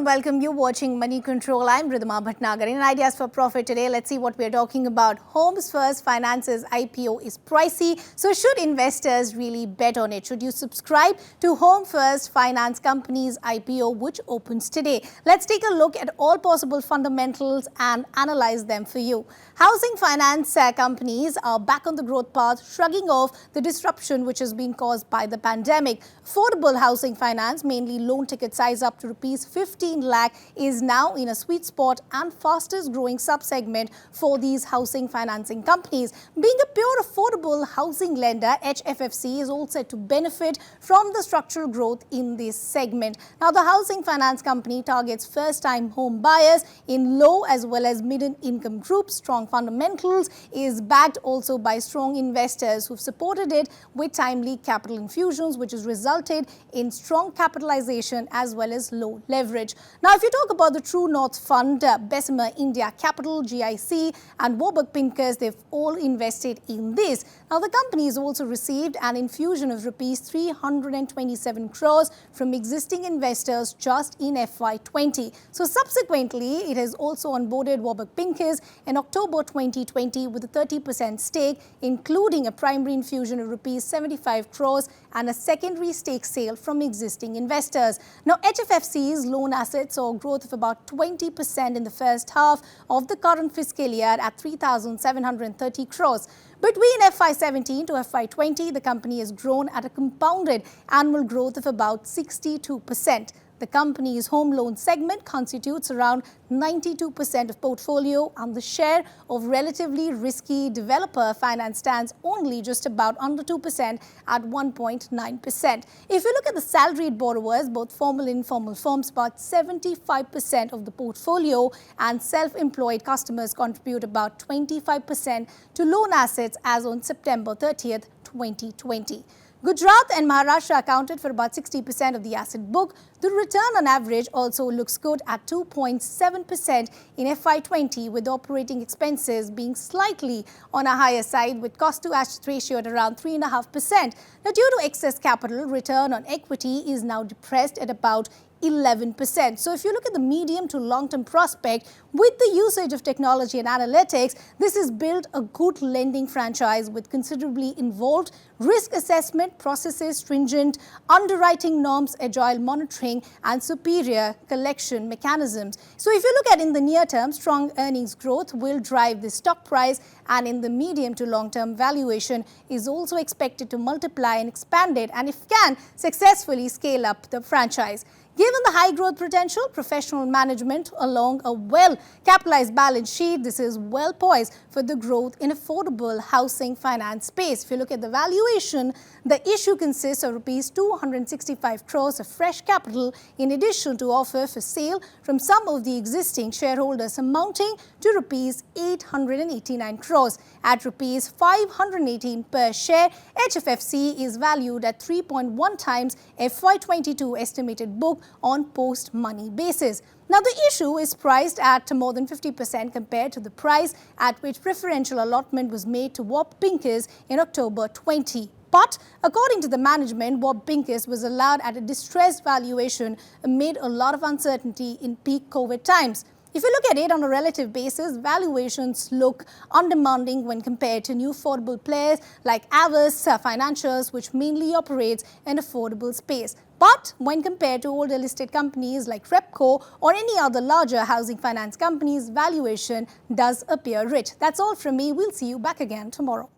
welcome you watching Moneycontrol. I'm Ridhima Bhatnagar. In Ideas for Profit today, let's see what we're talking about. Homes First Finance's IPO is pricey. So should investors really bet on it? Should you subscribe to Home First Finance Company's IPO, which opens today? Let's take a look at all possible fundamentals and analyze them for you. Housing finance companies are back on the growth path, shrugging off the disruption which has been caused by the pandemic. Affordable housing finance, mainly loan ticket size up to rupees 15 lakh, is now in a sweet spot and fastest growing subsegment for these housing financing companies. Being a pure affordable housing lender, HFFC is all set to benefit from the structural growth in this segment. Now, the housing finance company targets first-time home buyers in low as well as mid-income groups. Strong fundamentals, is backed also by strong investors who've supported it with timely capital infusions, which has resulted in strong capitalization as well as low leverage. Now, if you talk about the True North Fund, Bessemer India Capital, GIC and Warburg Pincus, they've all invested in this. Now, the company has also received an infusion of rupees 327 crores from existing investors just in FY20. So, subsequently, it has also onboarded Warburg Pincus in October 2020 with a 30% stake, including a primary infusion of rupees 75 crores and a secondary stake sale from existing investors. Now, HFFC's loan assets saw growth of about 20% in the first half of the current fiscal year at 3,730 crores. Between FY17 to FY20, the company has grown at a compounded annual growth of about 62%. The company's home loan segment constitutes around 92% of portfolio, and the share of relatively risky developer finance stands only just about under 2% at 1.9%. If you look at the salaried borrowers, both formal and informal firms, about 75% of the portfolio, and self-employed customers contribute about 25% to loan assets as on September 30th, 2020. Gujarat and Maharashtra accounted for about 60% of the asset book. The return on average also looks good at 2.7% in FY20, with operating expenses being slightly on a higher side, with cost to asset ratio at around 3.5%. Now, due to excess capital, return on equity is now depressed at about 11%. So if you look at the medium to long-term prospect, with the usage of technology and analytics, this has built a good lending franchise with considerably involved risk assessment processes, stringent underwriting norms, agile monitoring, and superior collection mechanisms. So if you look at in the near term, strong earnings growth will drive the stock price, and in the medium to long-term, valuation is also expected to multiply and expand it, and if can, successfully scale up the franchise. Given the high growth potential, professional management along a well-capitalized balance sheet, this is well poised for the growth in affordable housing finance space. If you look at the valuation, the issue consists of rupees 265 crores of fresh capital, in addition to offer for sale from some of the existing shareholders amounting to rupees 889 crores. At rupees 518 per share, HFFC is valued at 3.1 times FY22 estimated book on post-money basis. Now, the issue is priced at more than 50% compared to the price at which preferential allotment was made to Warburg Pincus in October 20. But according to the management, Warburg Pincus was allowed at a distressed valuation amid a lot of uncertainty in peak COVID times. If you look at it on a relative basis, valuations look undemanding when compared to new affordable players like Avis Financials, which mainly operates in affordable space. But when compared to older listed companies like Repco or any other larger housing finance companies, valuation does appear rich. That's all from me. We'll see you back again tomorrow.